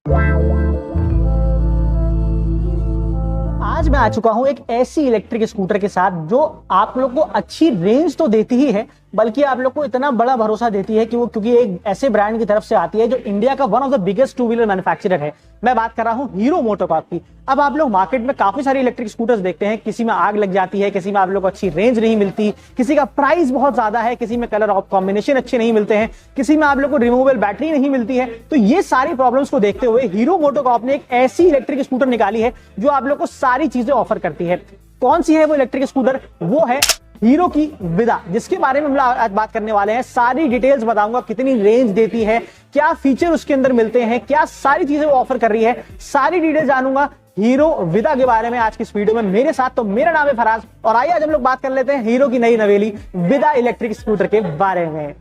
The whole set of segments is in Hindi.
आज मैं आ चुका हूं एक ऐसी इलेक्ट्रिक स्कूटर के साथ जो आप लोग को अच्छी रेंज तो देती ही है, बल्कि आप लोग को इतना बड़ा भरोसा देती है कि वो क्योंकि एक ऐसे ब्रांड की तरफ से आती है जो इंडिया का one of the biggest two wheeler manufacturer है। मैं बात कर रहा हूं हीरो मोटोकॉर्प की। अब आप लोग मार्केट में काफी सारी इलेक्ट्रिक स्कूटर्स देखते हैं, किसी में आग लग जाती है, किसी में आप लोग को अच्छी रेंज नहीं मिलती, किसी का प्राइस बहुत ज्यादा है, किसी में कलर ऑफ कॉम्बिनेशन अच्छे नहीं मिलते हैं, किसी में आप लोग को रिमूवेबल बैटरी नहीं मिलती है। तो ये सारी प्रॉब्लम्स को देखते हुए हीरो मोटोकॉर्प ने एक ऐसी इलेक्ट्रिक स्कूटर निकाली है जो आप लोग को सारी चीजें ऑफर करती है। कौन सी है वो इलेक्ट्रिक स्कूटर? वो है हीरो की विदा, जिसके बारे में हम आज बात करने वाले हैं। सारी डिटेल्स बताऊंगा, कितनी रेंज देती है, क्या फीचर उसके अंदर मिलते हैं, क्या सारी चीजें वो ऑफर कर रही है, सारी डिटेल्स जानूंगा हीरो विदा के बारे में आज की इस वीडियो में मेरे साथ। तो मेरा नाम है फराज और आइए आज हम लोग बात कर लेते हैं हीरो की नई नवेली विदा इलेक्ट्रिक स्कूटर के बारे में।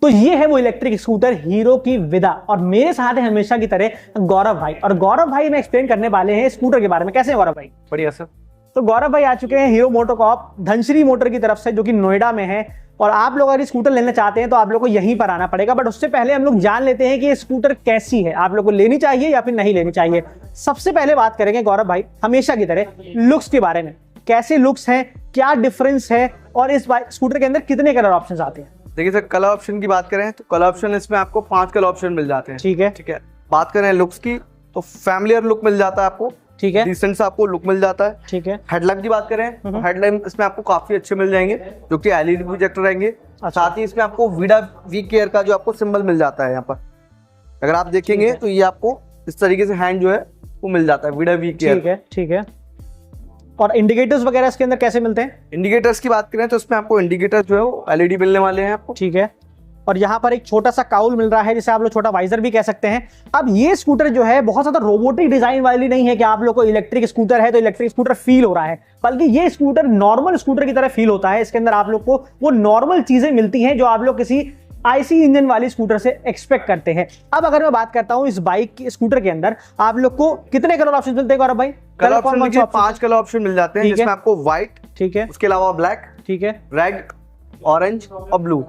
तो ये है वो इलेक्ट्रिक स्कूटर हीरो की विदा और मेरे साथ है हमेशा की तरह गौरव भाई। और गौरव भाई में एक्सप्लेन करने वाले हैं स्कूटर के बारे में। कैसे हैं गौरव भाई? बढ़िया सर। तो गौरव भाई आ चुके हैं हीरो मोटोकॉर्प धनश्री मोटर की तरफ से, जो कि नोएडा में है। और आप लोग अगर स्कूटर लेना चाहते हैं तो आप लोग को यहीं पर आना पड़ेगा। बट उससे पहले हम लोग जान लेते हैं कि ये स्कूटर कैसी है, आप लोग को लेनी चाहिए या फिर नहीं लेनी चाहिए। सबसे पहले बात करेंगे गौरव भाई हमेशा की तरह लुक्स के बारे में। कैसे लुक्स हैं, क्या डिफरेंस है और इस स्कूटर के अंदर कितने कलर ऑप्शन आते हैं? देखिए सर, कलर ऑप्शन की बात करें तो कलर ऑप्शन इसमें आपको 5 कलर ऑप्शन मिल जाते हैं। ठीक है, ठीक है। बात करें लुक्स की तो फैमिलियर लुक मिल जाता है आपको। ठीक है, डिसेंट सा आपको लुक मिल जाता है। ठीक है। हेडलाइट की बात करें तो हेडलाइट इसमें आपको काफी अच्छे मिल जाएंगे, जो कि एलईडी प्रोजेक्टर रहेंगे। साथ ही इसमें आपको विडा वी केयर का जो आपको सिंबल मिल जाता है यहाँ पर। अगर आप देखेंगे तो ये आपको इस तरीके से हैंड जो है वो मिल जाता है, विडा वी केयर। ठीक है, ठीक है। और इंडिकेटर्स वगैरह इसके अंदर कैसे मिलते हैं? इंडिकेटर्स की बात करें तो इसमें आपको इंडिकेटर जो है वो एलईडी मिलने वाले हैं आपको। ठीक है। और यहाँ पर एक छोटा सा काउल मिल रहा है, जिसे आप लोग छोटा वाइजर भी कह सकते हैं। अब ये स्कूटर जो है बहुत ज्यादा रोबोटिक डिजाइन वाली नहीं है कि आप लोग को इलेक्ट्रिक स्कूटर है तो इलेक्ट्रिक स्कूटर फील हो रहा है, बल्कि ये स्कूटर नॉर्मल स्कूटर की तरह फील होता है। इसके अंदर आप लोग को वो नॉर्मल चीजें मिलती हैं जो आप लोग किसी आईसी इंजन वाली स्कूटर से एक्सपेक्ट करते हैं। अब अगर मैं बात करता हूं इस बाइक की स्कूटर के अंदर आप लोग को कितने कलर ऑप्शन मिलते हैं गौरव भाई? कलर ऑप्शन देखिए 5 कलर ऑप्शन मिल जाते हैं, जिसमें आपको व्हाइट, ठीक है, उसके अलावा ब्लैक, ठीक है, रेड, ऑरेंज और ब्लू।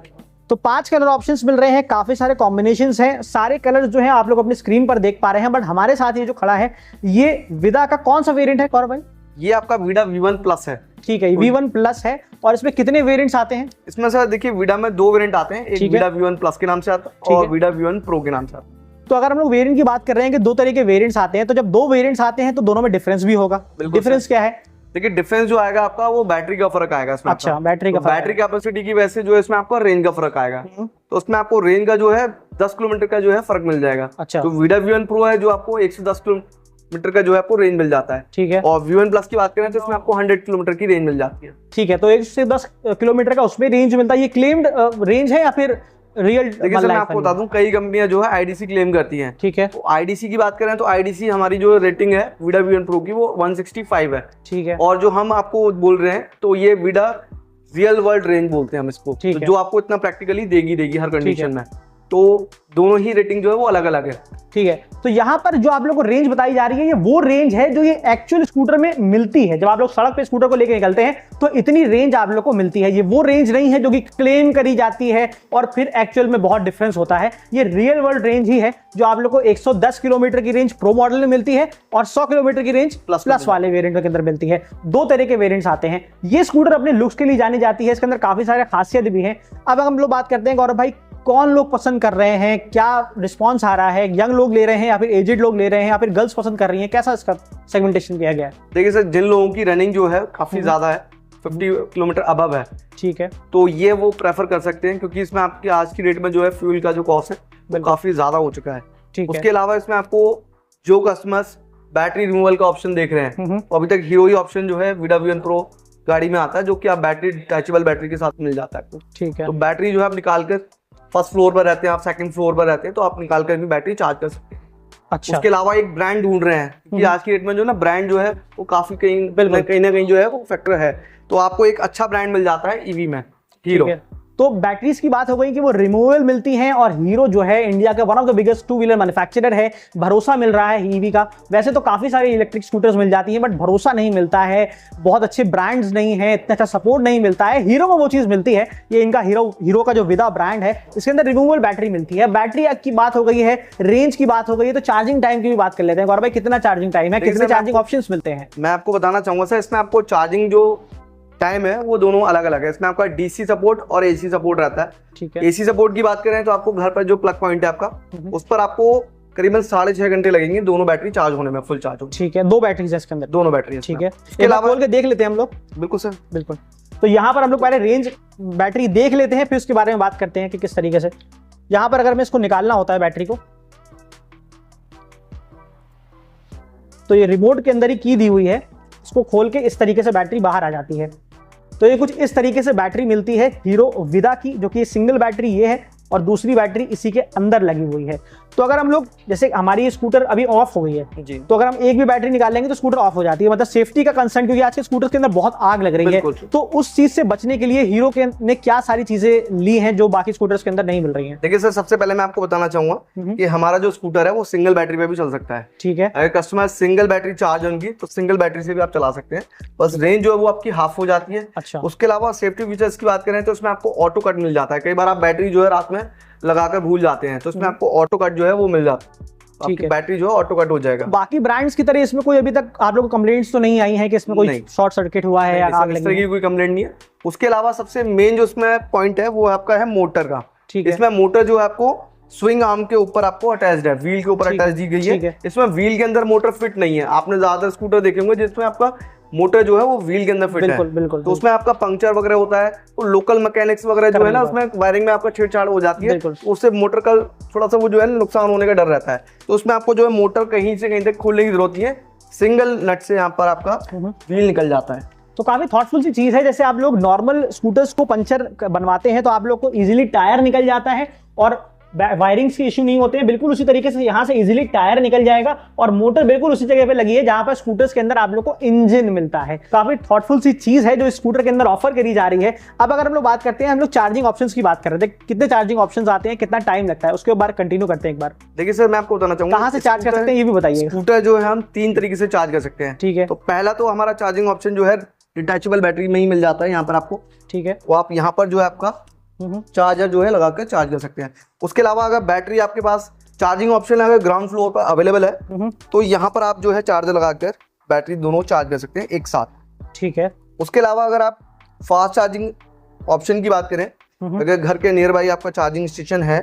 तो 5 कलर ऑप्शंस मिल रहे हैं। काफी सारे कॉम्बिनेशंस हैं, सारे कलर जो हैं आप लोग अपनी स्क्रीन पर देख पा रहे हैं। बट हमारे साथ ये जो खड़ा है ये विदा का कौन सा वेरिएंट है गौरव भाई? ये आपका विडा V1 प्लस है। ठीक है, V1 प्लस है। और इसमें कितने वेरिएंट्स आते हैं? इसमें सर देखिए विडा में 2 वेरिएंट आते हैं, एक विडा V1 प्लस के नाम से आता है और विडा V1 प्रो के नाम से आता है। तो अगर हम लोग वेरिएंट की बात कर रहे हैं कि 2 तरह के वेरिएंट्स आते हैं, तो जब 2 वेरिएंट्स आते हैं तो दोनों में डिफरेंस भी होगा। डिफरेंस क्या है? देखिए डिफरेंस जो आएगा आपका वो बैटरी का फर्क आएगा इसमें। अच्छा, बैटरी का फर्क। बैटरी कैपेसिटी की वजह से जो है इसमें आपका रेंज का फर्क आएगा। तो उसमें आपको रेंज का जो है 10 किलोमीटर का जो है फर्क मिल जाएगा। अच्छा। तो विडा V1 प्रो है जो आपको 110 किलोमीटर का जो है आपको रेंज मिल जाता है। ठीक है। और V1 प्लस की बात करें तो इसमें आपको 100 किलोमीटर की रेंज मिल जाती है। ठीक है, तो 1 से 10 किलोमीटर का उसमें रेंज मिलता है। ये क्लेम्ड रेंज है या फिर रियल? देखिए सर मैं आपको बता दूं, कई कंपनियां जो है आईडीसी क्लेम करती हैं। ठीक है। तो आईडीसी की बात करें तो आईडीसी हमारी जो रेटिंग है विडा V1 प्रो की वो 165 है। ठीक है। और जो हम आपको बोल रहे हैं तो ये विडा रियल वर्ल्ड रेंज बोलते हैं हम इसको, तो जो आपको इतना प्रैक्टिकली देगी हर कंडीशन में। तो दोनों ही रेटिंग जो है वो अलग अलग है। ठीक है। तो यहाँ पर जो आप लोग को रेंज बताई जा रही है ये वो रेंज है जो ये एक्चुअल स्कूटर में मिलती है। जब आप लोग सड़क पे स्कूटर को लेकर निकलते हैं तो इतनी रेंज आप लोग को मिलती है। ये वो रेंज नहीं है जो कि क्लेम करी जाती है और फिर एक्चुअल में बहुत डिफरेंस होता है। ये रियल वर्ल्ड रेंज ही है जो आप लोग को 110 किलोमीटर की रेंज प्रो मॉडल में मिलती है और 100 किलोमीटर की रेंज प्लस वाले वेरिएंट के अंदर मिलती है। 2 तरह के वेरिएंट्स आते हैं। ये स्कूटर अपने लुक्स के लिए जानी जाती है, इसके अंदर काफी सारे खासियत भी हैं। अब हम लोग बात करते हैं गौरव भाई, कौन लोग पसंद कर रहे हैं, क्या रिस्पांस आ रहा है? यंग लोग ले रहे हैं या फिर एजेड लोग ले रहे हैं या फिर गर्ल्स पसंद कर रही हैं? कैसा इसका सेगमेंटेशन किया गया है? देखिए सर, जिन लोगों की रनिंग जो है काफी ज्यादा है, 50 किलोमीटर अबव है, ठीक है, तो ये वो प्रेफर कर सकते हैं, क्योंकि इसमें आपकी आज की डेट में जो है फ्यूल का जो कॉस्ट है वो काफी ज्यादा हो चुका है। ठीक है। उसके अलावा इसमें आपको जो कस्टमर्स बैटरी रिमूवल का ऑप्शन देख रहे हैं, तो अभी तक हीरो ही ऑप्शन जो है विडा V1 प्रो गाड़ी में आता है, जो कि आप बैटरी डिटैचेबल बैटरी के साथ मिल जाता है आपको। ठीक है। तो बैटरी जो है आप निकाल कर फर्स्ट फ्लोर पर रहते हैं, आप सेकंड फ्लोर पर रहते हैं, तो आप निकाल कर भी बैटरी चार्ज कर सकते हैं। अच्छा। उसके अलावा एक ब्रांड ढूंढ रहे हैं, क्योंकि आज की डेट में जो ना ब्रांड जो है वो काफी कहीं ना कहीं जो है वो फैक्टर है। तो आपको एक अच्छा ब्रांड मिल जाता है ईवी में, हीरो। तो बैटरीज की बात हो गई कि वो रिमूवेबल मिलती हैं, और हीरो जो है इंडिया का one of the biggest two wheeler manufacturer है, भरोसा मिल रहा है ईवी का। वैसे तो काफी सारी इलेक्ट्रिक स्कूटर्स मिल जाती हैं, बट भरोसा नहीं मिलता है, बहुत अच्छे ब्रांड्स नहीं है, इतना अच्छा सपोर्ट नहीं मिलता है। हीरो को वो चीज मिलती है, ये इनका हीरो का जो विदा ब्रांड है, इसके अंदर रिमूवेबल बैटरी मिलती है। बैटरी की बात हो गई है, रेंज की बात हो गई है, तो चार्जिंग टाइम की भी बात कर लेते हैं। गौरव भाई, कितना चार्जिंग टाइम है, कितने चार्जिंग ऑप्शंस मिलते हैं? मैं आपको बताना चाहूंगा सर, इसमें आपको चार्जिंग जो टाइम है वो दोनों अलग अलग है। इसमें आपका डीसी सपोर्ट और एसी सपोर्ट रहता है। ठीक है। एसी सपोर्ट की बात करें तो आपको घर पर जो प्लग पॉइंट है आपका, उस पर आपको करीबन 6.5 घंटे लगेंगे दोनों बैटरी चार्ज होने में, फुल चार्ज हो। ठीक है, 2 बैटरीज है इसके अंदर? दोनों बैटरी। ठीक है, इसके अलावा खोल के देख लेते हैं हम लोग। बिल्कुल सर, बिल्कुल। तो यहाँ पर हम लोग पहले रेंज बैटरी देख लेते हैं, फिर उसके बारे में बात करते हैं कि किस तरीके से। यहाँ पर अगर मैं इसको निकालना होता है बैटरी को, तो ये रिमोट के अंदर ही की दी हुई है, इसको खोल के इस तरीके से बैटरी बाहर आ जाती है। तो ये कुछ इस तरीके से बैटरी मिलती है हीरो विदा की, जो कि सिंगल बैटरी ये है और दूसरी बैटरी इसी के अंदर लगी हुई है। तो अगर हम लोग, जैसे हमारी स्कूटर अभी ऑफ हो गई है जी, तो अगर हम एक भी बैटरी निकालेंगे तो स्कूटर ऑफ हो जाती है, मतलब सेफ्टी का कंसर्न, क्योंकि आज के स्कूटर के अंदर बहुत आग लग रही है। तो उस चीज से बचने के लिए हीरो ने क्या सारी चीजें ली हैं जो बाकी स्कूटर्स के अंदर नहीं मिल रही हैं? देखिए सर, सबसे पहले मैं आपको बताना चाहूंगा कि हमारा जो स्कूटर है वो सिंगल बैटरी पे भी चल सकता है। ठीक है। अगर कस्टमर सिंगल बैटरी चार्ज है उनकी, तो सिंगल बैटरी से भी आप चला सकते हैं, बस रेंज जो है वो आपकी हाफ हो जाती है। अच्छा। उसके अलावा सेफ्टी फीचर्स की बात करें तो उसमें आपको ऑटो कट मिल जाता है। कई बार आप बैटरी जो है रात में लगाकर भूल जाते हैं, तो उसमें आपको ऑटो कट जो है वो मिल जाता है, आपकी बैटरी जो है ऑटो कट हो जाएगा। बाकी ब्रांड्स की तरह इसमें कोई अभी तक आप लोगों को कंप्लेंट्स तो नहीं आई है कि इसमें कोई शॉर्ट सर्किट हुआ है या आग लगी है? कोई कंप्लेंट नहीं है। उसके अलावा सबसे मेन जो इसमें पॉइंट है वो आपका है मोटर का। ठीक है। इसमें मोटर जो है आपको स्विंग आर्म के ऊपर आपको अटैच्ड है, व्हील के ऊपर अटैच दी गई है। इसमें व्हील के अंदर मोटर फिट नहीं है। आपने ज्यादातर स्कूटर देखे होंगे जिसमें आपका मोटर जो है वो व्हील के अंदर फिट है। बिल्कुल। तो उसमें आपका पंक्चर वगैरह होता है, तो लोकल मैकेनिक्स वगैरह जो है ना, उसमें वायरिंग में आपका छेड़छाड़ हो जाती है, उससे मोटर का थोड़ा सा वो जो है नुकसान होने का डर रहता है। तो उसमें आपको जो है मोटर कहीं से कहीं तक खोलने की जरूरत नहीं है, सिंगल नट से यहाँ पर आपका व्हील निकल जाता है। तो काफी थॉटफुल सी चीज है। जैसे आप लोग नॉर्मल स्कूटर्स को पंचर बनवाते हैं तो आप लोग को इजीली टायर निकल जाता है और वायरिंग्स के इश्यू नहीं होते हैं, बिल्कुल उसी तरीके से यहाँ से इजीली टायर निकल जाएगा और मोटर बिल्कुल उसी जगह पे लगी है जहां पर स्कूटर्स के अंदर आप लोग को इंजन मिलता है। काफी थॉटफुल सी चीज है जो स्कूटर के अंदर ऑफर करी जा रही है। अब अगर हम लोग बात करते हैं, हम लोग चार्जिंग ऑप्शंस की बात कर रहे थे, कितने चार्जिंग ऑप्शंस आते हैं, कितना टाइम लगता है, उसके बाद कंटिन्यू करते हैं एक बार। देखिए सर, मैं आपको बताना चाहूंगा कहाँ से चार्ज कर सकते हैं ये भी बताइए। स्कूटर जो है हम 3 तरीके से चार्ज कर सकते हैं। ठीक है। तो पहला तो हमारा चार्जिंग ऑप्शन जो है डिटैचेबल बैटरी में ही मिल जाता है यहाँ पर आपको। ठीक है। वो आप यहाँ पर जो है आपका चार्जर जो है लगाकर चार्ज कर सकते हैं। उसके अलावा अगर बैटरी आपके पास चार्जिंग ऑप्शन अगर ग्राउंड फ्लोर पर अवेलेबल है तो यहाँ पर आप जो है चार्जर लगाकर बैटरी दोनों चार्ज कर सकते हैं एक साथ। ठीक है। उसके अलावा अगर आप फास्ट चार्जिंग ऑप्शन की बात करें, अगर घर के नियर बाई आपका चार्जिंग स्टेशन है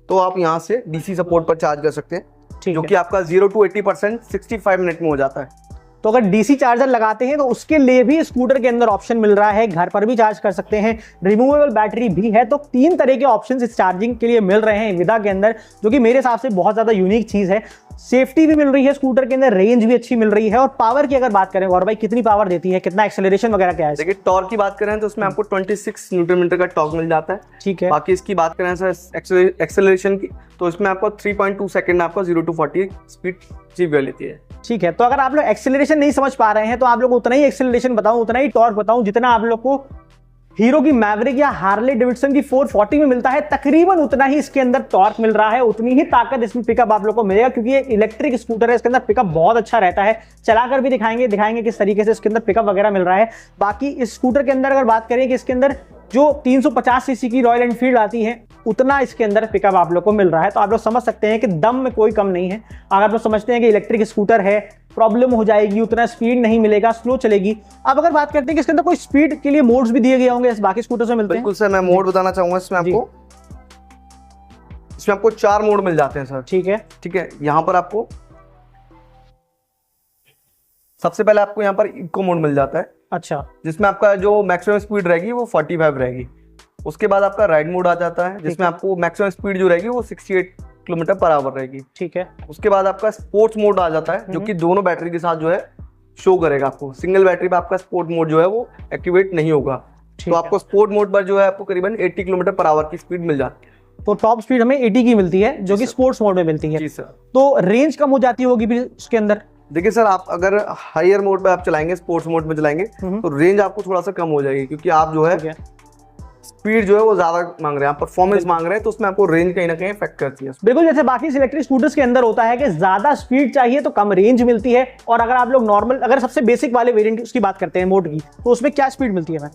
तो आप यहाँ से डीसी सपोर्ट पर चार्ज कर सकते हैं, जो कि आपका 0 to 80% 65 मिनट में हो जाता है। तो अगर डीसी चार्जर लगाते हैं तो उसके लिए भी स्कूटर के अंदर ऑप्शन मिल रहा है, घर पर भी चार्ज कर सकते हैं, रिमूवेबल बैटरी भी है। तो 3 तरह के ऑप्शंस इस चार्जिंग के लिए मिल रहे हैं विदा के अंदर, जो कि मेरे हिसाब से बहुत ज्यादा यूनिक चीज है। सेफ्टी भी मिल रही है स्कूटर के अंदर, रेंज भी अच्छी मिल रही है। और पावर की अगर बात करें गौरव भाई, कितनी पावर देती है, कितना एक्सेलरेशन वगैरह क्या है? देखिए टॉर्क की बात करें तो उसमें आपको 26 न्यूटन मीटर का टॉर्क मिल जाता है। ठीक है। बाकी इसकी बात करें सर एक्सेलरेशन की, तो इसमें आपको 3.2 सेकंड आपका 0 to 40 स्पीड अचीव कर लेती है। ठीक है। तो अगर आप लोग एक्सेलरेशन नहीं समझ पा रहे हैं तो आप लोग उतना ही एक्सेलरेशन बताऊं, उतना ही टॉर्क बताऊं जितना आप लोग को हीरो की मैवरिक या हार्ले डेविडसन की 440 में मिलता है। तकरीबन उतना ही इसके अंदर टॉर्क मिल रहा है, उतनी ही ताकत इसमें पिकअप आप लोग को मिलेगा, क्योंकि ये इलेक्ट्रिक स्कूटर है, इसके अंदर पिकअप बहुत अच्छा रहता है। चलाकर भी दिखाएंगे किस तरीके से इसके अंदर पिकअप वगैरह मिल रहा है। बाकी इस स्कूटर के अंदर अगर बात करें कि इसके अंदर जो 350 सीसी की रॉयल एनफील्ड आती है, उतना इसके अंदर पिकअप आप लोग को मिल रहा है। तो आप लोग समझ सकते हैं कि दम में कोई कम नहीं है। अगर आप लोग समझते हैं कि इलेक्ट्रिक स्कूटर है, प्रॉब्लम हो जाएगी, उतना स्पीड नहीं मिलेगा, स्लो चलेगी। अब अगर बात करते हैं कि इसके अंदर कोई स्पीड के लिए मोड्स भी दिए गए होंगे, बाकी स्कूटर्स में मिलते हैं? बिल्कुल सर, मैं मोड बताना चाहूंगा इसमें आपको 4 मोड मिल जाते हैं सर। ठीक है। यहाँ पर आपको सबसे पहले आपको यहाँ पर इको मोड मिल जाता है। अच्छा। जिसमें आपका जो मैक्सिमम स्पीड रहेगी वो 45 रहेगी। उसके बाद आपका राइड मोड आ जाता है, जिसमें आपको मैक्सिमम स्पीड जो रहेगी वो 68 किलोमीटर पर आवर रहेगी। ठीक है। उसके बाद आपका स्पोर्ट्स मोड आ जाता है, जो कि दोनों बैटरी के साथ जो है शो करेगा आपको। सिंगल बैटरी पे आपका स्पोर्ट मोड जो है वो एक्टिवेट नहीं होगा। तो आपको स्पोर्ट मोड पर जो है आपको करीबन 80 किलोमीटर पर आवर की स्पीड मिल जाती है। तो टॉप स्पीड हमें 80 की मिलती है, जो कि स्पोर्ट्स मोड में मिलती है। जी सर। तो रेंज कम हो जाती होगी भी उसके अंदर? देखिए सर, आप अगर हायर मोड पे आप चलाएंगे, स्पोर्ट्स मोड में चलाएंगे, तो रेंज आपको थोड़ा सा कम हो जाएगी, क्योंकि आप जो है स्पीड जो है वो ज्यादा मांग रहे हैं, आप परफॉर्मेंस मांग रहे हैं, तो उसमें आपको रेंज कहीं ना कहीं इफेक्ट करती है। बिल्कुल, जैसे बाकी इलेक्ट्रिक स्कूटर्स के अंदर होता है कि ज्यादा स्पीड चाहिए तो कम रेंज मिलती है, और अगर आप लोग नॉर्मल, अगर सबसे बेसिक वाले वेरिएंट उसकी बात करते हैं मोड की, तो उसमें क्या स्पीड मिलती है?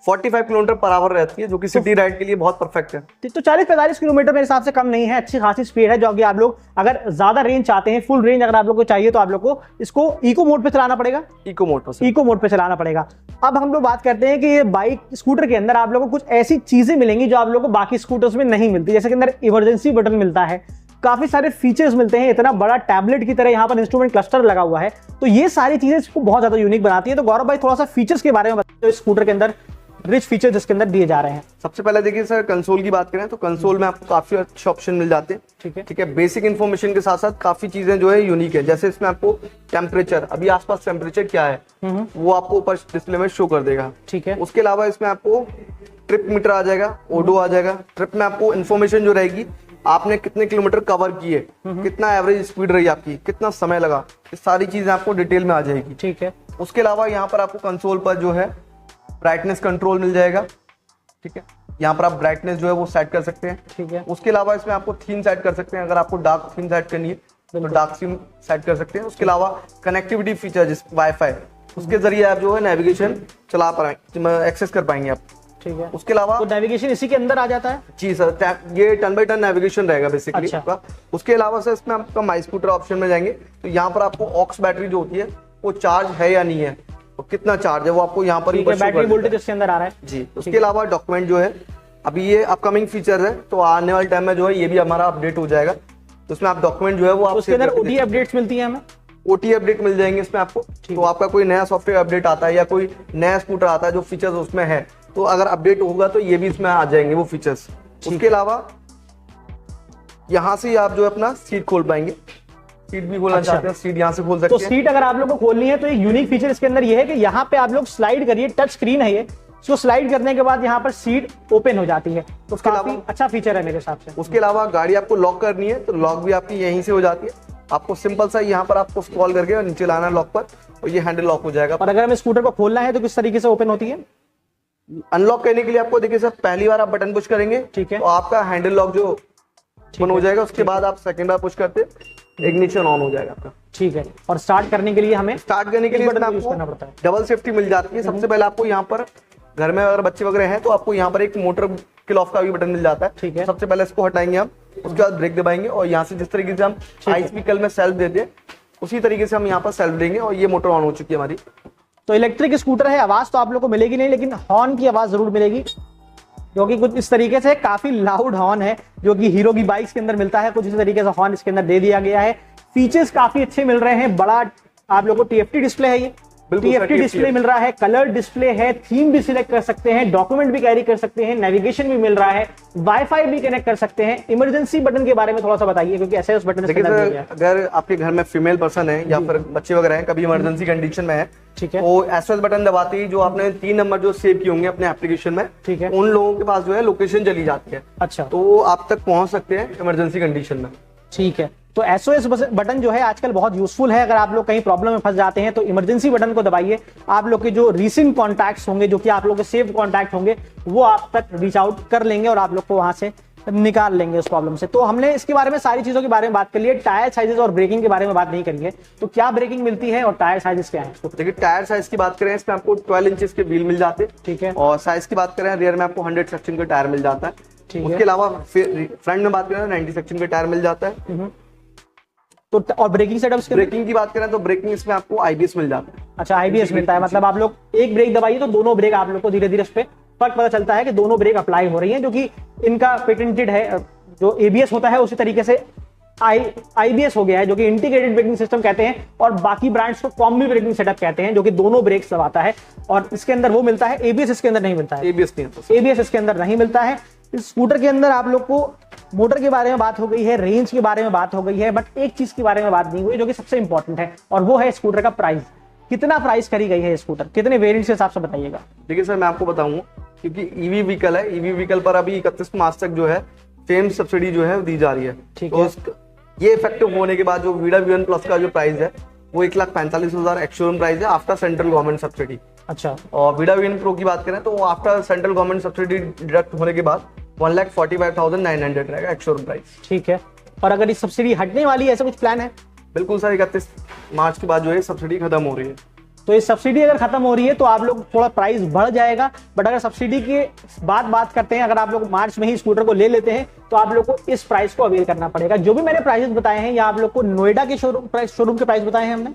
45 किलोमीटर पर आवर रहती है, जो कि सिटी राइड के लिए बहुत परफेक्ट है। तो 40-45 किलोमीटर मेरे हिसाब से कम नहीं है, अच्छी खासी स्पीड है, जो कि आप लोग अगर ज्यादा रेंज चाहते हैं, फुल रेंज अगर आप लोग को चाहिए, तो आप लोग को इसको इको मोड पे चलाना पड़ेगा। इको मोड पे चलाना पड़ेगा। अब हम लोग बात करते हैं कि ये बाइक स्कूटर के अंदर आप लोगों को कुछ ऐसी चीजें मिलेंगी जो आप लोग को बाकी स्कूटर्स में नहीं मिलती, जैसे कि अंदर इमरजेंसी बटन मिलता है, काफी सारे फीचर्स मिलते हैं, इतना बड़ा टैबलेट की तरह यहाँ पर इंस्ट्रूमेंट क्लस्टर लगा हुआ है, तो ये सारी चीजें इसको बहुत ज्यादा यूनिक बनाती है। तो गौरव भाई थोड़ा सा फीचर्स के बारे में बताइए, जो स्कूटर के अंदर रिच फीचर्स इसके अंदर दिए जा रहे हैं। सबसे पहले देखिए सर, कंसोल की बात करें तो कंसोल में आपको काफी अच्छे ऑप्शन मिल जाते हैं। ठीक है, बेसिक इन्फॉर्मेशन के साथ साथ काफी चीजें जो है यूनिक है, जैसे इसमें आपको टेम्परेचर, अभी आसपास टेम्परेचर क्या है वो आपको ऊपर डिस्प्ले में शो कर देगा। ठीक है, उसके अलावा इसमें आपको ट्रिप मीटर आ जाएगा, ओडो आ जाएगा। ट्रिप में आपको इन्फॉर्मेशन जो रहेगी, आपने कितने किलोमीटर कवर किए, कितना एवरेज स्पीड रही आपकी, कितना समय लगा, ये सारी चीजें आपको डिटेल में आ जाएगी। ठीक है, उसके अलावा यहाँ पर आपको कंसोल पर जो है ब्राइटनेस कंट्रोल मिल जाएगा। ठीक है, यहाँ पर आप ब्राइटनेस जो है वो सेट कर सकते हैं। ठीक है, उसके अलावा इसमें आपको थीम सेट कर सकते हैं, अगर आपको डार्क थीम सेट करनी है तो डार्क थीम सेट कर सकते हैं। उसके अलावा कनेक्टिविटी फीचर, जिस वाईफाई, उसके जरिए आप जो है नेविगेशन चला पाएंगे, एक्सेस कर पाएंगे आप। ठीक है, उसके अलावा तो नेविगेशन इसी के अंदर आ जाता है। जी सर, ये टर्न बाय टर्न नेविगेशन रहेगा बेसिकली। अच्छा। आपका उसके अलावा सर इसमें आपका माई स्कूटर ऑप्शन में जाएंगे तो यहाँ पर आपको ऑक्स बैटरी जो होती है वो चार्ज है या नहीं है, और कितना चार्ज है वो आपको यहाँ पर बैटरी वोल्टेज इसके अंदर आ रहा है जी। उसके अलावा डॉक्यूमेंट जो है, अभी ये अपकमिंग फीचर है, तो आने वाले टाइम में जो है ये भी हमारा अपडेट हो जाएगा, तो उसमें आप डॉक्यूमेंट जो है वो आप उसके अंदर ओटी अपडेट्स मिलती है हमें, ओटी अपडेट मिल जाएंगे इसमें आपको। तो आपका कोई नया सॉफ्टवेयर अपडेट आता है या कोई नया स्कूटर आता है जो फीचर्स उसमें है, तो अगर अपडेट होगा तो ये भी इसमें आ जाएंगे वो फीचर्स। उसके अलावा यहाँ से आप जो है अपना सीट खोल पाएंगे, सीट भी खोलना चाहते हैं सीट यहाँ से खोल सकते हैं। तो सीट अगर आप लोग को खोलनी है तो एक यूनिक फीचर इसके अंदर ये है कि यहाँ पे आप लोग स्लाइड करिए, टच स्क्रीन है ये, इसको स्लाइड करने के बाद यहाँ पर सीट ओपन हो जाती है, तो काफी अच्छा फीचर है मेरे हिसाब से। उसके अलावा गाड़ी आपको लॉक करनी है तो लॉक भी आपकी यहीं से हो जाती है, आपको सिंपल सा यहाँ पर आपको स्क्रॉल करके और नीचे लाना लॉक पर, और ये हैंडल लॉक हो जाएगा। और अगर हमें स्कूटर को खोलना है तो किस तरीके से ओपन होती है? अनलॉक करने के लिए आपको देखिए सर, पहली बार आप बटन पुश करेंगे, ठीक है, तो आपका हैंडल लॉक जो ओपन हो जाएगा, उसके बाद आप सेकंड बार पुश करते इग्निशन ऑन हो जाएगा आपका। ठीक है, और स्टार्ट करने के लिए हमें करना पड़ता है, डबल सेफ्टी मिल जाती है। सबसे पहले आपको यहाँ पर घर में अगर बच्चे वगैरह हैं तो आपको यहाँ पर एक मोटर किल ऑफ का भी बटन मिल जाता है। ठीक है, सबसे पहले इसको हटाएंगे हम, उसके बाद ब्रेक दबाएंगे, और यहाँ से जिस तरीके से हम आइस व्हीकल में सेल्फ देते हैं उसी तरीके से हम यहाँ पर सेल्फ देंगे, और ये मोटर ऑन हो चुकी है हमारी। तो इलेक्ट्रिक स्कूटर है, आवाज तो आप लोग को मिलेगी नहीं, लेकिन हॉर्न की आवाज जरूर मिलेगी, जो कि कुछ इस तरीके से काफी लाउड हॉर्न है, जो कि हीरो की बाइक्स के अंदर मिलता है, कुछ इस तरीके से हॉर्न इसके अंदर दे दिया गया है। फीचर्स काफी अच्छे मिल रहे हैं, बड़ा आप लोगों को टीएफटी डिस्प्ले है, ये टीएफटी डिस्प्ले मिल रहा है, कलर डिस्प्ले है, थीम भी सिलेक्ट कर सकते हैं, डॉक्यूमेंट भी कैरी कर सकते हैं, नेविगेशन भी मिल रहा है, वाईफाई भी कनेक्ट कर सकते हैं। इमरजेंसी बटन के बारे में थोड़ा सा बताइए, क्योंकि एसओएस बटन अगर आपके घर में फीमेल पर्सन है या फिर बच्चे वगैरह हैं, कभी इमरजेंसी कंडीशन में है, ठीक है, तो एसओएस बटन दबाते ही जो आपने 3 नंबर जो सेव किए होंगे अपने एप्लीकेशन में, ठीक है, उन लोगों के पास जो है लोकेशन चली जाती है। अच्छा, तो वो आप तक पहुंच सकते हैं इमरजेंसी कंडीशन में। ठीक है, तो एसओएस बटन जो है आजकल बहुत यूजफुल है। अगर आप लोग कहीं प्रॉब्लम में फंस जाते हैं तो इमरजेंसी बटन को दबाइए, आप लोग के जो रीसेंट कॉन्टैक्ट्स होंगे, जो कि आप लोग के सेव कॉन्टैक्ट होंगे, वो आप तक रीच आउट कर लेंगे और आप लोग को वहां से निकाल लेंगे उस प्रॉब्लम से। तो हमने इसके बारे में सारी चीजों के बारे में बात कर ली है, टायर साइजेस और ब्रेकिंग के बारे में बात नहीं करी है। तो क्या ब्रेकिंग मिलती है और टायर साइजेस क्या है? देखिए, टायर साइज की बात करें इसमें आपको 12 इंचेस के व्हील मिल जाते हैं, ठीक है, और साइज की बात करें रियर में आपको 100 सेक्शन का टायर मिल जाता है। उसके अलावा फ्रंट में बात करें 90 सेक्शन का टायर मिल जाता है। तो और ब्रेकिंग सेटअप, ब्रेकिंग की बात करें तो ब्रेकिंग इसमें आपको आईबीएस मिल जाता है। अच्छा, आईबीएस मिलता है, मतलब आप लोग एक ब्रेक दबाइए तो दोनों ब्रेक आप लोग को धीरे धीरे उस पर फर्क पता चलता है कि दोनों ब्रेक अप्लाई हो रही हैं, जो कि इनका पेटेंटेड है। जो एबीएस होता है उसी तरीके से आईबीएस हो गया है, जो कि इंटीग्रेटेड ब्रेकिंग सिस्टम कहते हैं, और बाकी ब्रांड्स को कॉम्बी ब्रेकिंग सेटअप कहते हैं, जो कि दोनों ब्रेक्स दबाता है। और इसके अंदर वो मिलता है, एबीएस इसके अंदर नहीं मिलता है, एबीएस इसके अंदर नहीं मिलता है। इस स्कूटर के अंदर आप लोग को मोटर के बारे में बात हो गई है, रेंज के बारे में बात हो गई है, बट एक चीज के बारे में बात नहीं हुई जो कि सबसे इंपॉर्टेंट है, और वो है स्कूटर का प्राइस। कितना प्राइस करी गई है स्कूटर, कितने वेरिएंट के हिसाब से बताइएगा? देखिए सर, मैं आपको बताऊंगा, क्योंकि ईवी व्हीकल है, ईवी व्हीकल पर अभी 31 मार्च तक जो है फेम सब्सिडी जो है दी जा रही है। ठीक है, ये इफेक्टिव होने के बाद जो वीडा V1 प्लस का जो प्राइस है वो 1,45,000 एक्चुअल प्राइस है आफ्टर सेंट्रल गवर्नमेंट सब्सिडी। अच्छा। और वीडा वीएन प्रो की बात करें तो after central government subsidy deduct होने के बाद 1,45,900 रहेगा एक्स-शोरूम प्राइस। ठीक है। और अगर ये सब्सिडी हटने वाली है, ऐसा कुछ प्लान है? बिल्कुल सर, 31 मार्च के बाद जो है सब्सिडी खत्म हो रही है। तो ये सब्सिडी अगर खत्म हो रही है तो आप लोग थोड़ा प्राइस बढ़ जाएगा, बट अगर सब्सिडी की बात करते हैं, अगर आप लोग मार्च में ही स्कूटर को ले लेते हैं तो आप लोग को इस प्राइस को अवेल करना पड़ेगा। जो भी मैंने प्राइसेस बताए हैं, या आप लोग को नोएडा के शोरूम के प्राइस बताए हैं हमने,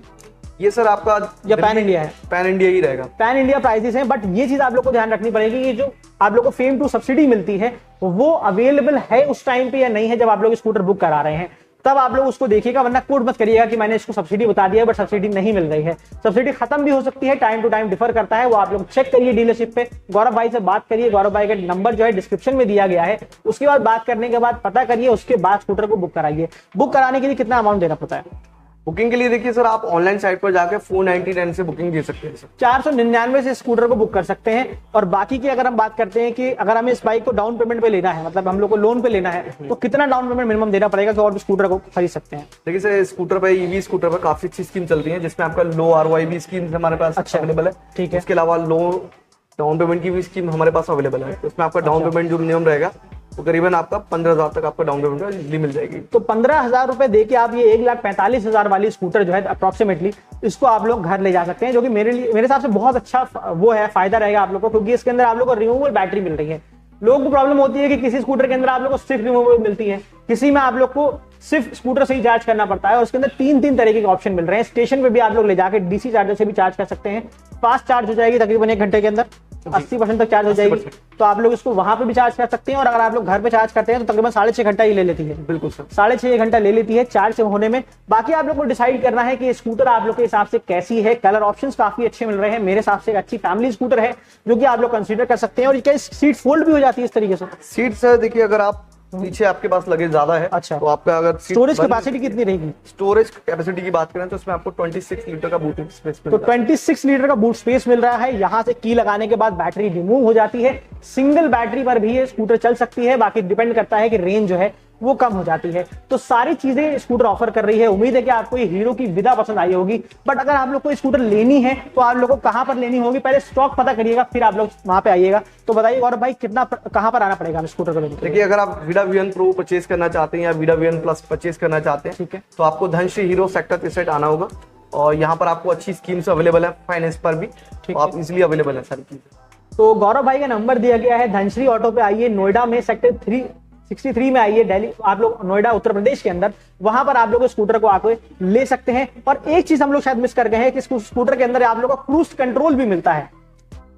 ये सर आपका या पैन इंडिया है? पैन इंडिया ही रहेगा। पैन इंडिया प्राइसेस हैं, बट ये चीज आप लोग को ध्यान रखनी पड़ेगी कि जो आप लोग को फेम टू सब्सिडी मिलती है वो अवेलेबल है उस टाइम पे या नहीं है जब आप लोग स्कूटर बुक करा रहे हैं, तब आप लोग उसको देखिएगा। वरना कोट मत करिएगा कि मैंने इसको सब्सिडी बता दिया बट सब्सिडी नहीं मिल रही है। सब्सिडी खत्म भी हो सकती है, टाइम टू टाइम डिफर करता है, वो आप लोग चेक करिए डीलरशिप पे। गौरव भाई से बात करिए, गौरव भाई का नंबर जो है डिस्क्रिप्शन में दिया गया है। उसके बाद बात करने के बाद पता करिए, उसके बाद स्कूटर को बुक कराइए। बुक कराने के लिए कितना अमाउंट देना पड़ता है? बुकिंग के लिए देखिए सर, आप ऑनलाइन साइट पर जाकर 499 से बुकिंग दे सकते हैं सर। 499 से स्कूटर को बुक कर सकते हैं। और बाकी की अगर हम बात करते हैं कि अगर हमें इस बाइक को डाउन पेमेंट पे लेना है, मतलब हम लोग को लोन पे लेना है, तो कितना डाउन पेमेंट मिनिमम देना पड़ेगा कि और भी स्कूटर को खरीद सकते हैं? देखिए सर, स्कूटर पर ईवी स्कूटर पर काफी अच्छी स्कीम चल रही है, जिसमें आपका लो ROI भी स्कीम हमारे पास अवेलेबल है। ठीक है। इसके अलावा लो डाउन पेमेंट की भी स्कीम हमारे पास अवेलेबल है। उसमें आपका डाउन पेमेंट जो मिनिमम रहेगा तो करीबन आपका 15,000 तक आपका डाउन पेमेंट इजीली मिल जाएगी। तो 15,000 रुपए दे के आप ये 1,45,000 वाली स्कूटर जो है अप्रोक्सीमेटली, इसको आप लोग घर ले जा सकते हैं, जो कि मेरे हिसाब से बहुत अच्छा वो है, फायदा रहेगा आप लोग को, क्योंकि इसके अंदर आप लोग को रिमूवेबल बैटरी मिल रही है। लोगों को प्रॉब्लम होती है कि किसी स्कूटर के अंदर आप लोग को सिर्फ रिमूवेबल मिलती है, किसी में आप लोग को सिर्फ स्कूटर से ही चार्ज करना पड़ता है, और उसके अंदर तीन तरीके के ऑप्शन मिल रहे हैं। स्टेशन पे भी आप लोग ले जाकर डीसी चार्जर से भी चार्ज कर सकते हैं, फास्ट चार्ज हो जाएगी तकरीबन 1 घंटे के अंदर, 80% तक चार्ज हो जाएगी, तो आप लोग इसको वहां पे भी चार्ज कर सकते हैं। और अगर आप लोग घर पे चार्ज करते हैं तो तकरीबन 6.5 घंटा ही ले लेती है। बिल्कुल सर, 6.5 घंटा ले लेती है चार्ज होने में। बाकी आप लोग को डिसाइड करना है कि स्कूटर आप लोग के हिसाब से कैसी है। कलर ऑप्शंस काफी अच्छे मिल रहे हैं, मेरे हिसाब से एक अच्छी फैमिली स्कूटर है जो कि आप लोग कंसीडर कर सकते हैं। और ये सीट फोल्ड भी हो जाती है इस तरीके से। सीट सर देखिए, अगर आप पीछे आपके पास लगेज ज्यादा है, अच्छा, तो आपका अगर स्टोरेज कैपेसिटी कितनी रहेगी? स्टोरेज कैपेसिटी की बात करें तो इसमें आपको 26 लीटर का बूट स्पेस, तो 26 लीटर का बूट स्पेस मिल रहा है। यहां से की लगाने के बाद बैटरी रिमूव हो जाती है। सिंगल बैटरी पर भी ये स्कूटर चल सकती है, बाकी डिपेंड करता है कि रेंज जो है वो कम हो जाती है। तो सारी चीजें स्कूटर ऑफर कर रही है। उम्मीद है कि आपको ये हीरो की विदा पसंद आई होगी। बट अगर आप लोग को स्कूटर लेनी है तो आप लोग को कहां पर लेनी होगी, पहले स्टॉक पता करिएगा, फिर आप लोग वहां पे आइएगा। तो बताइए गौरव भाई, कितना कहां पर आना पड़ेगा स्कूटर को लेने? देखिए, अगर आप वीडा वीएन प्रो परचेज करना चाहते हैं या वीडा वीएन प्लस परचेज करना चाहते हैं, ठीक है, तो आपको धनश्री हीरो सेक्टर 63 आना होगा। और यहाँ पर आपको अच्छी स्कीम्स अवेलेबल है, फाइनेंस पर भी, तो आप इजिली अवेलेबल है सारी चीजें। तो गौरव भाई का नंबर दिया गया है, धनश्री ऑटो पे आइए, नोएडा में सेक्टर 63 में आइए, दिल्ली, आप लोग नोएडा उत्तर प्रदेश के अंदर, वहां पर आप लोग स्कूटर को आके ले सकते हैं। और एक चीज हम लोग शायद मिस कर गए हैं कि स्कूटर के अंदर आप लोग को क्रूज कंट्रोल भी मिलता है।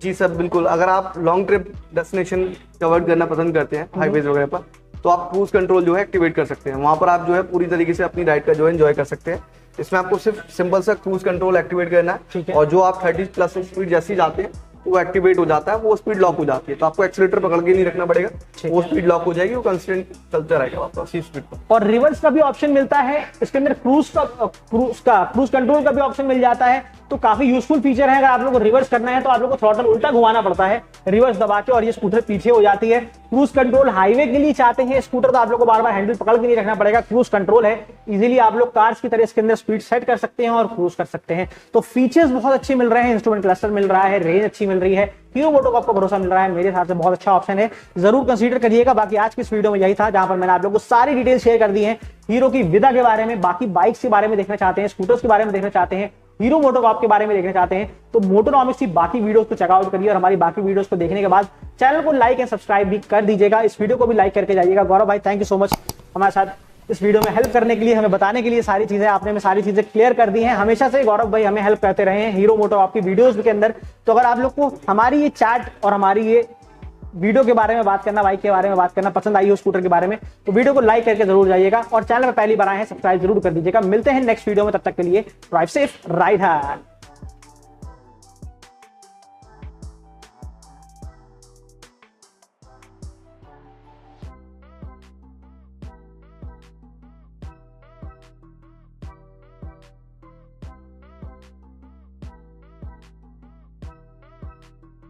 जी सर, बिल्कुल। अगर आप लॉन्ग ट्रिप डेस्टिनेशन कवर करना पसंद करते हैं हाईवेज वगैरह पर, तो आप क्रूज कंट्रोल जो है एक्टिवेट कर सकते हैं। वहां पर आप जो है पूरी तरीके से अपनी राइड का जो है एंजॉय कर सकते हैं। इसमें आपको सिर्फ सिंपल सा क्रूज कंट्रोल एक्टिवेट करना है, और जो आप 30+ स्पीड जैसी जाते हैं वो एक्टिवेट हो जाता है, वो स्पीड लॉक हो जाती है। तो आपको एक्सीलेटर पकड़ के नहीं रखना पड़ेगा, वो स्पीड लॉक हो जाएगी, वो कंस्टेंट चलता रहेगा आपका उसी स्पीड पर। और रिवर्स का भी ऑप्शन मिलता है इसके अंदर, क्रूज कंट्रोल का भी ऑप्शन मिल जाता है। तो काफी यूजफुल फीचर है। अगर आप लोग को रिवर्स करना है तो आप लोग को थ्रॉटल उल्टा घुमाना पड़ता है रिवर्स दबा के, और ये स्कूटर पीछे हो जाती है। क्रूज कंट्रोल हाईवे के लिए चाहते हैं स्कूटर, तो आप लोग को बार बार हैंडल पकड़ के नहीं रखना पड़ेगा, क्रूज कंट्रोल है। इजीली आप लोग कार्स की तरह इसके अंदर स्पीड सेट कर सकते हैं और क्रूज कर सकते हैं। तो फीचर्स बहुत अच्छे मिल रहे हैं, इंस्ट्रूमेंट क्लस्टर मिल रहा है, रेंज अच्छी मिल रही है, हीरो मोटोकॉर्प का भरोसा मिल रहा है। मेरे हिसाब से बहुत अच्छा ऑप्शन है, जरूर कंसीडर करिएगा। बाकी आज की इस वीडियो में यही था, जहां पर मैंने आप लोगों को सारी डिटेल शेयर कर दी है हीरो की विदा के बारे में। बाकी बाइक्स के बारे में देखना चाहते हैं, स्कूटर्स के बारे में देखना चाहते हैं, हीरो मोटोकॉर्प के बारे में देखना चाहते हैं, तो मोटोनॉमिक्स की बाकी वीडियोस को चेकआउट करिए। और हमारी बाकी वीडियोस को देखने के बाद चैनल को लाइक एंड सब्सक्राइब भी कर दीजिएगा। इस वीडियो को भी लाइक करके जाइएगा। गौरव भाई, थैंक यू सो मच हमारे साथ इस वीडियो में हेल्प करने के लिए, हमें बताने के लिए सारी चीजें। आपने हमें सारी चीजें क्लियर कर दी हैं। हमेशा से गौरव भाई हमें हेल्प करते रहे हैं हीरो मोटोकॉर्प की वीडियोस के अंदर। तो अगर आप लोग को हमारी ये चैट और हमारी ये वीडियो के बारे में बात करना, बाइक के बारे में बात करना पसंद आई हो, स्कूटर के बारे में, तो वीडियो को लाइक करके जरूर जाइएगा। और चैनल पर पहली बार आए हैं, सब्सक्राइब जरूर कर दीजिएगा। मिलते हैं नेक्स्ट वीडियो में, तब तक के लिए ड्राइव सेफ, राइड हार्ड।